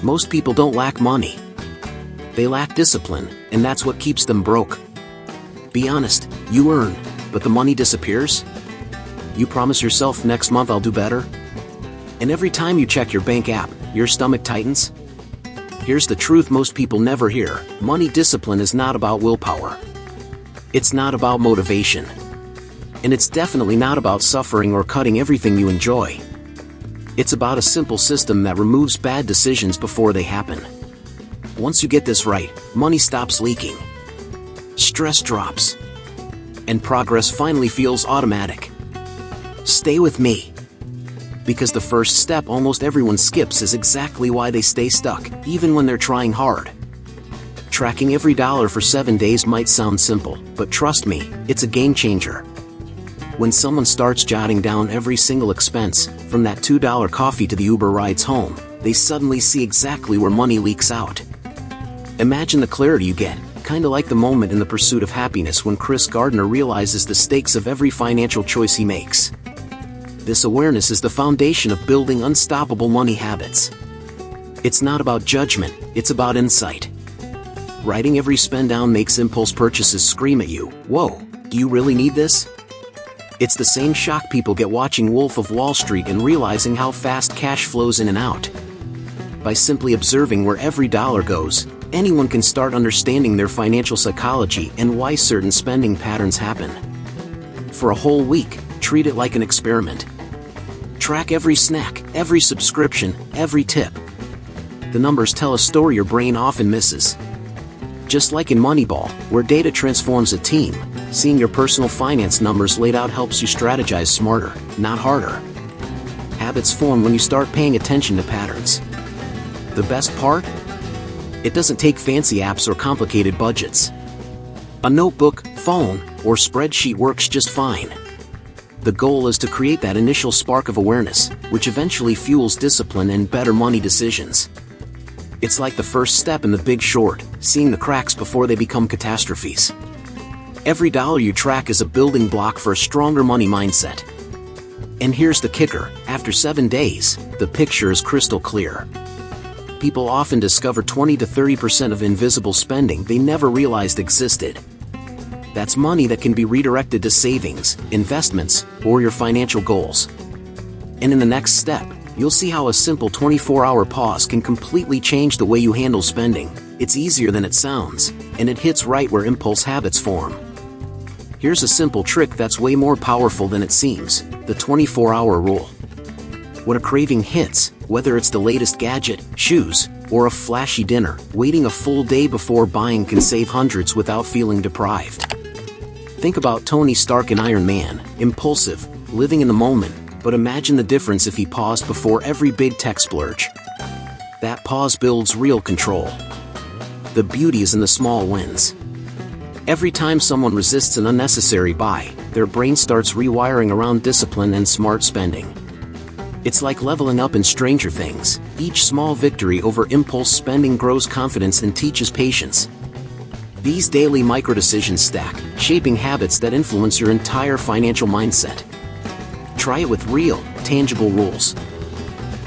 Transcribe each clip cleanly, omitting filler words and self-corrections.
Most people don't lack money. They lack discipline, and that's what keeps them broke. Be honest, you earn, but the money disappears? You promise yourself next month I'll do better? And every time you check your bank app, your stomach tightens? Here's the truth most people never hear: money discipline is not about willpower. It's not about motivation. And it's definitely not about suffering or cutting everything you enjoy. It's about a simple system that removes bad decisions before they happen. Once you get this right, money stops leaking. Stress drops. And progress finally feels automatic. Stay with me. Because the first step almost everyone skips is exactly why they stay stuck, even when they're trying hard. Tracking every dollar for 7 days might sound simple, but trust me, it's a game changer. When someone starts jotting down every single expense, from that $2 coffee to the Uber rides home, they suddenly see exactly where money leaks out. Imagine the clarity you get, kinda like the moment in The Pursuit of Happiness when Chris Gardner realizes the stakes of every financial choice he makes. This awareness is the foundation of building unstoppable money habits. It's not about judgment, it's about insight. Writing every spend down makes impulse purchases scream at you, "Whoa, do you really need this?" It's the same shock people get watching Wolf of Wall Street and realizing how fast cash flows in and out. By simply observing where every dollar goes, anyone can start understanding their financial psychology and why certain spending patterns happen. For a whole week, treat it like an experiment. Track every snack, every subscription, every tip. The numbers tell a story your brain often misses. Just like in Moneyball, where data transforms a team, seeing your personal finance numbers laid out helps you strategize smarter, not harder. Habits form when you start paying attention to patterns. The best part? It doesn't take fancy apps or complicated budgets. A notebook, phone, or spreadsheet works just fine. The goal is to create that initial spark of awareness, which eventually fuels discipline and better money decisions. It's like the first step in The Big Short, seeing the cracks before they become catastrophes. Every dollar you track is a building block for a stronger money mindset. And here's the kicker: after 7 days, the picture is crystal clear. People often discover 20 to 30% of invisible spending they never realized existed. That's money that can be redirected to savings, investments, or your financial goals. And in the next step, you'll see how a simple 24-hour pause can completely change the way you handle spending. It's easier than it sounds, and it hits right where impulse habits form. Here's a simple trick that's way more powerful than it seems: the 24-hour rule. When a craving hits, whether it's the latest gadget, shoes, or a flashy dinner, waiting a full day before buying can save hundreds without feeling deprived. Think about Tony Stark in Iron Man: impulsive, living in the moment, but imagine the difference if he paused before every big tech splurge. That pause builds real control. The beauty is in the small wins. Every time someone resists an unnecessary buy, their brain starts rewiring around discipline and smart spending. It's like leveling up in Stranger Things. Each small victory over impulse spending grows confidence and teaches patience. These daily micro-decisions stack, shaping habits that influence your entire financial mindset. Try it with real, tangible rules.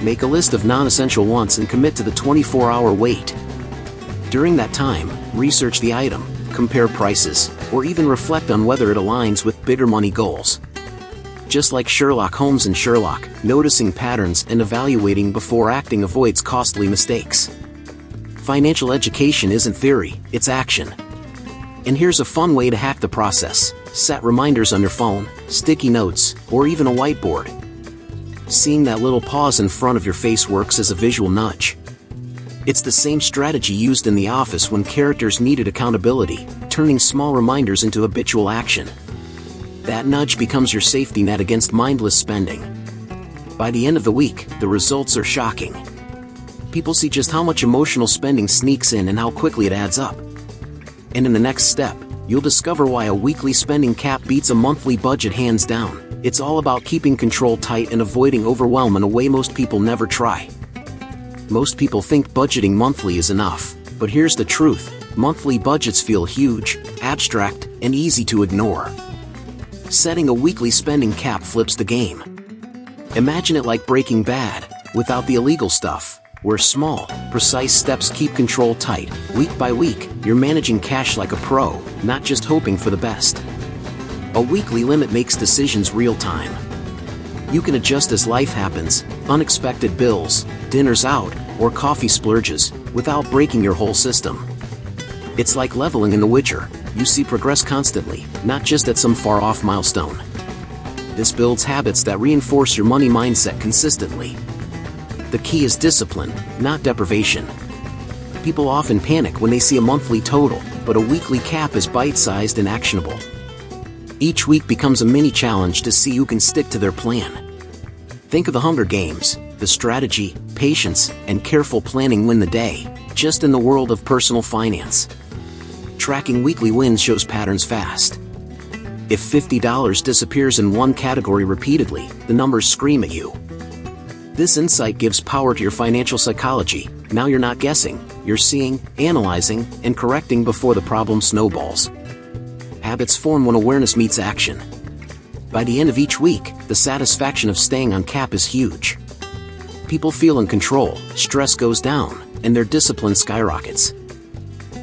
Make a list of non-essential wants and commit to the 24-hour wait. During that time, research the item, compare prices, or even reflect on whether it aligns with bigger money goals. Just like Sherlock Holmes in Sherlock, noticing patterns and evaluating before acting avoids costly mistakes. Financial education isn't theory, it's action. And here's a fun way to hack the process: set reminders on your phone, sticky notes, or even a whiteboard. Seeing that little pause in front of your face works as a visual nudge. It's the same strategy used in The Office when characters needed accountability, turning small reminders into habitual action. That nudge becomes your safety net against mindless spending. By the end of the week, the results are shocking. People see just how much emotional spending sneaks in and how quickly it adds up. And in the next step, you'll discover why a weekly spending cap beats a monthly budget hands down. It's all about keeping control tight and avoiding overwhelm in a way most people never try. Most people think budgeting monthly is enough, but here's the truth: monthly budgets feel huge, abstract, and easy to ignore. Setting a weekly spending cap flips the game. Imagine it like Breaking Bad, without the illegal stuff. where small, precise steps keep control tight. Week by week, you're managing cash like a pro, not just hoping for the best. A weekly limit makes decisions real-time. You can adjust as life happens, unexpected bills, dinners out, or coffee splurges, without breaking your whole system. It's like leveling in The Witcher. You see progress constantly, not just at some far-off milestone. This builds habits that reinforce your money mindset consistently. The key is discipline, not deprivation. People often panic when they see a monthly total, but a weekly cap is bite-sized and actionable. Each week becomes a mini challenge to see who can stick to their plan. Think of the Hunger Games. The strategy, patience, and careful planning win the day, just in the world of personal finance. Tracking weekly wins shows patterns fast. If $50 disappears in one category repeatedly, the numbers scream at you. This insight gives power to your financial psychology. Now you're not guessing, you're seeing, analyzing, and correcting before the problem snowballs. Habits form when awareness meets action. By the end of each week, the satisfaction of staying on cap is huge. People feel in control, stress goes down, and their discipline skyrockets.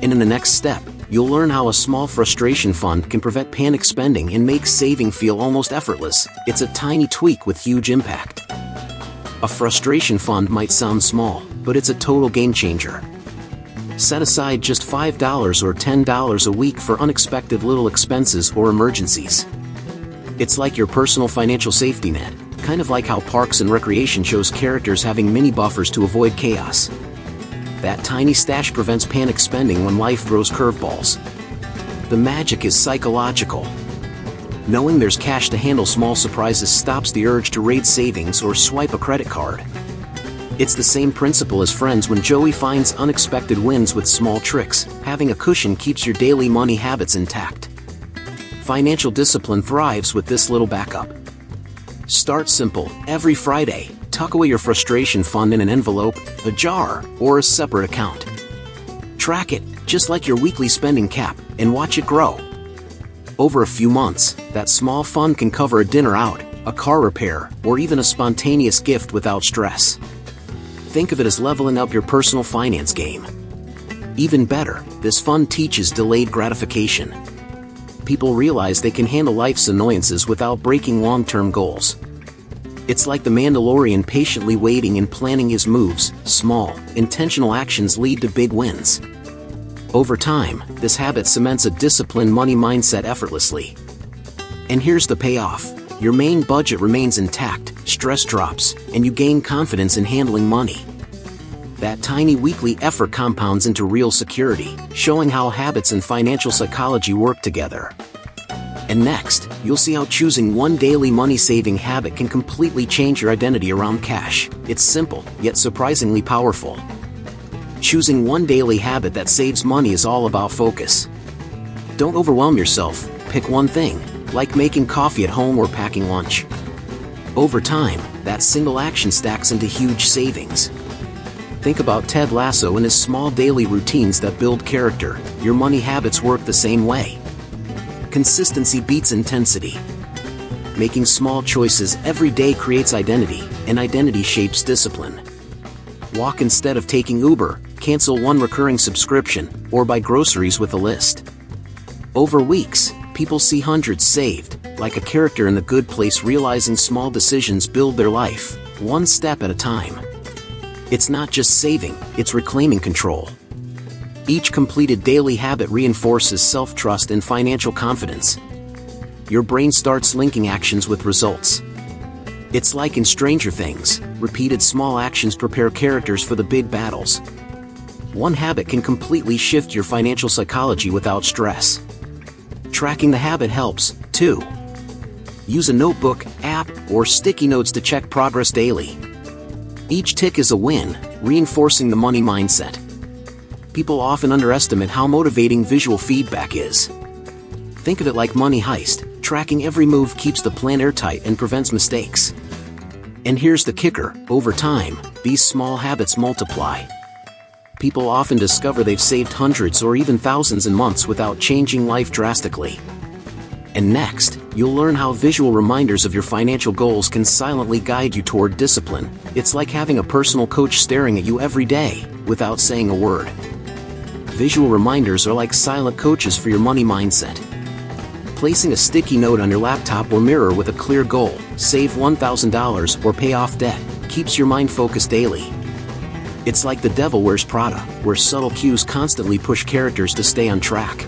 And in the next step, you'll learn how a small frustration fund can prevent panic spending and make saving feel almost effortless. It's a tiny tweak with huge impact. A frustration fund might sound small, but it's a total game changer. Set aside just $5 or $10 a week for unexpected little expenses or emergencies. It's like your personal financial safety net, kind of like how parks and recreation shows characters having mini buffers to avoid chaos. That tiny stash prevents panic spending when life throws curveballs. The magic is psychological. Knowing there's cash to handle small surprises stops the urge to raid savings or swipe a credit card. It's the same principle as friends when Joey finds unexpected wins with small tricks. Having a cushion keeps your daily money habits intact. Financial discipline thrives with this little backup. Start simple. Every Friday, tuck away your frustration fund in an envelope, a jar, or a separate account. Track it, just like your weekly spending cap, and watch it grow. Over a few months, that small fund can cover a dinner out, a car repair, or even a spontaneous gift without stress. Think of it as leveling up your personal finance game. Even better, this fund teaches delayed gratification. People realize they can handle life's annoyances without breaking long-term goals. It's like the Mandalorian patiently waiting and planning his moves. Small, intentional actions lead to big wins. Over time, this habit cements a disciplined money mindset effortlessly. And here's the payoff. Your main budget remains intact, stress drops, and you gain confidence in handling money. That tiny weekly effort compounds into real security, showing how habits and financial psychology work together. And next, you'll see how choosing one daily money-saving habit can completely change your identity around cash. It's simple, yet surprisingly powerful. Choosing one daily habit that saves money is all about focus. Don't overwhelm yourself. Pick one thing, like making coffee at home or packing lunch. Over time, that single action stacks into huge savings. Think about Ted Lasso and his small daily routines that build character. Your money habits work the same way. Consistency beats intensity. Making small choices every day creates identity, and identity shapes discipline. Walk instead of taking Uber, cancel one recurring subscription, or buy groceries with a list. Over weeks, people see hundreds saved, like a character in The Good Place realizing small decisions build their life, one step at a time. It's not just saving, it's reclaiming control. Each completed daily habit reinforces self-trust and financial confidence. Your brain starts linking actions with results. It's like in Stranger Things, repeated small actions prepare characters for the big battles. One habit can completely shift your financial psychology without stress. Tracking the habit helps, too. Use a notebook, app, or sticky notes to check progress daily. Each tick is a win, reinforcing the money mindset. People often underestimate how motivating visual feedback is. Think of it like Money Heist. Tracking every move keeps the plan airtight and prevents mistakes. And here's the kicker, over time, these small habits multiply. People often discover they've saved hundreds or even thousands in months without changing life drastically. And next, you'll learn how visual reminders of your financial goals can silently guide you toward discipline. It's like having a personal coach staring at you every day, without saying a word. Visual reminders are like silent coaches for your money mindset. Placing a sticky note on your laptop or mirror with a clear goal, save $1,000 or pay off debt, keeps your mind focused daily. It's like The Devil Wears Prada, where subtle cues constantly push characters to stay on track.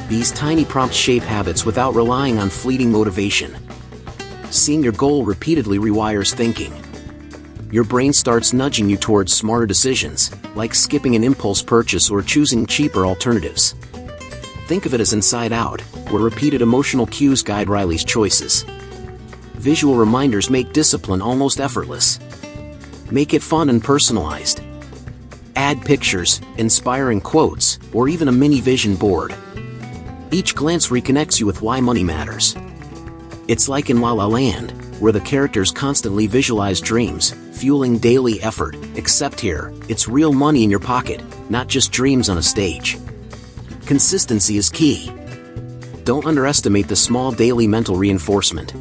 These tiny prompts shape habits without relying on fleeting motivation. Seeing your goal repeatedly rewires thinking. Your brain starts nudging you towards smarter decisions, like skipping an impulse purchase or choosing cheaper alternatives. Think of it as Inside Out, where repeated emotional cues guide Riley's choices. Visual reminders make discipline almost effortless. Make it fun and personalized. Add pictures, inspiring quotes, or even a mini vision board. Each glance reconnects you with why money matters. It's like in La La Land, where the characters constantly visualize dreams, fueling daily effort, except here, it's real money in your pocket, not just dreams on a stage. Consistency is key. Don't underestimate the small daily mental reinforcement.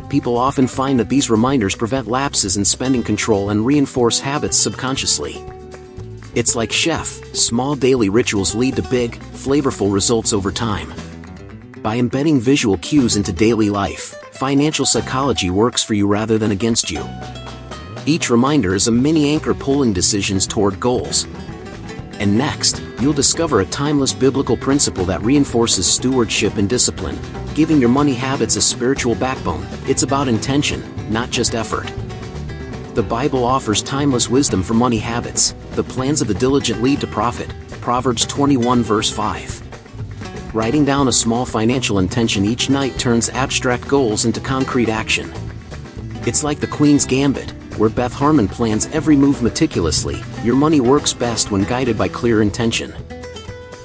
People often find that these reminders prevent lapses in spending control and reinforce habits subconsciously. It's like chef, small daily rituals lead to big, flavorful results over time. By embedding visual cues into daily life, financial psychology works for you rather than against you. Each reminder is a mini anchor pulling decisions toward goals. And next, you'll discover a timeless biblical principle that reinforces stewardship and discipline, giving your money habits a spiritual backbone. It's about intention, not just effort. The Bible offers timeless wisdom for money habits. The plans of the diligent lead to profit. Proverbs 21 verse 5. Writing down a small financial intention each night turns abstract goals into concrete action. It's like the Queen's Gambit, where Beth Harmon plans every move meticulously. Your money works best when guided by clear intention.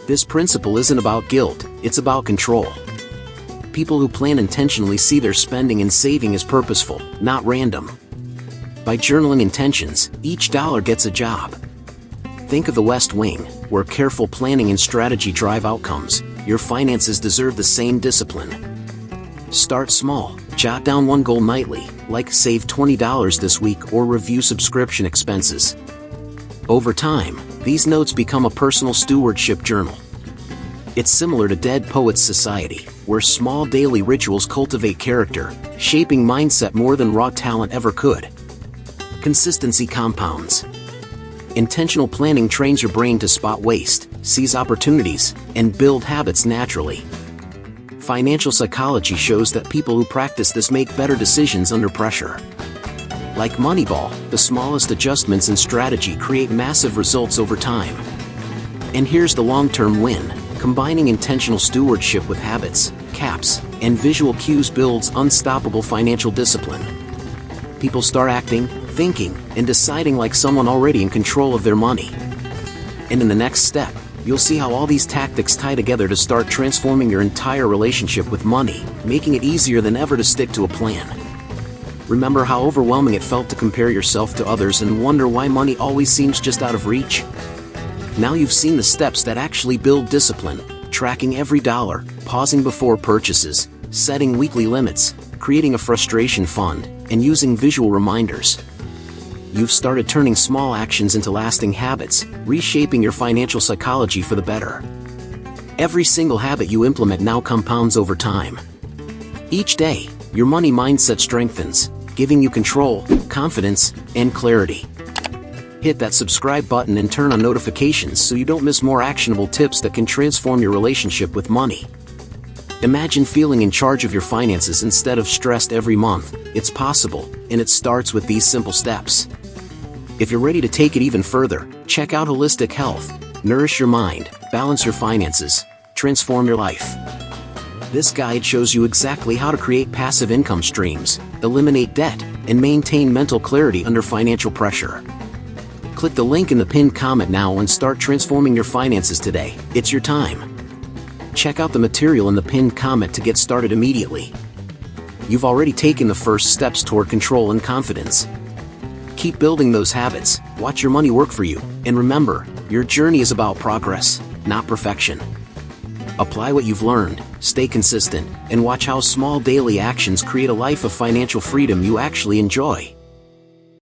This principle isn't about guilt, it's about control. People who plan intentionally see their spending and saving as purposeful, not random. By journaling intentions, each dollar gets a job. Think of The West Wing, where careful planning and strategy drive outcomes. Your finances deserve the same discipline. Start small, jot down one goal nightly, like save $20 this week or review subscription expenses. Over time, these notes become a personal stewardship journal. It's similar to Dead Poets Society, where small daily rituals cultivate character, shaping mindset more than raw talent ever could. Consistency compounds. Intentional planning trains your brain to spot waste, seize opportunities, and build habits naturally. Financial psychology shows that people who practice this make better decisions under pressure. Like Moneyball, the smallest adjustments in strategy create massive results over time. And here's the long-term win. Combining intentional stewardship with habits, caps, and visual cues builds unstoppable financial discipline. People start acting, thinking, and deciding like someone already in control of their money. And in the next step, you'll see how all these tactics tie together to start transforming your entire relationship with money, making it easier than ever to stick to a plan. Remember how overwhelming it felt to compare yourself to others and wonder why money always seems just out of reach? Now you've seen the steps that actually build discipline, tracking every dollar, pausing before purchases, setting weekly limits, creating a frustration fund, and using visual reminders. You've started turning small actions into lasting habits, reshaping your financial psychology for the better. Every single habit you implement now compounds over time. Each day, your money mindset strengthens, giving you control, confidence, and clarity. Hit that subscribe button and turn on notifications so you don't miss more actionable tips that can transform your relationship with money. Imagine feeling in charge of your finances instead of stressed every month. It's possible, and it starts with these simple steps. If you're ready to take it even further, check out Holistic Health. Nourish your mind, balance your finances, transform your life. This guide shows you exactly how to create passive income streams, eliminate debt, and maintain mental clarity under financial pressure. Click the link in the pinned comment now and start transforming your finances today. It's your time. Check out the material in the pinned comment to get started immediately. You've already taken the first steps toward control and confidence. Keep building those habits, watch your money work for you, and remember, your journey is about progress, not perfection. Apply what you've learned, Stay consistent, and watch how small daily actions create a life of financial freedom you actually enjoy.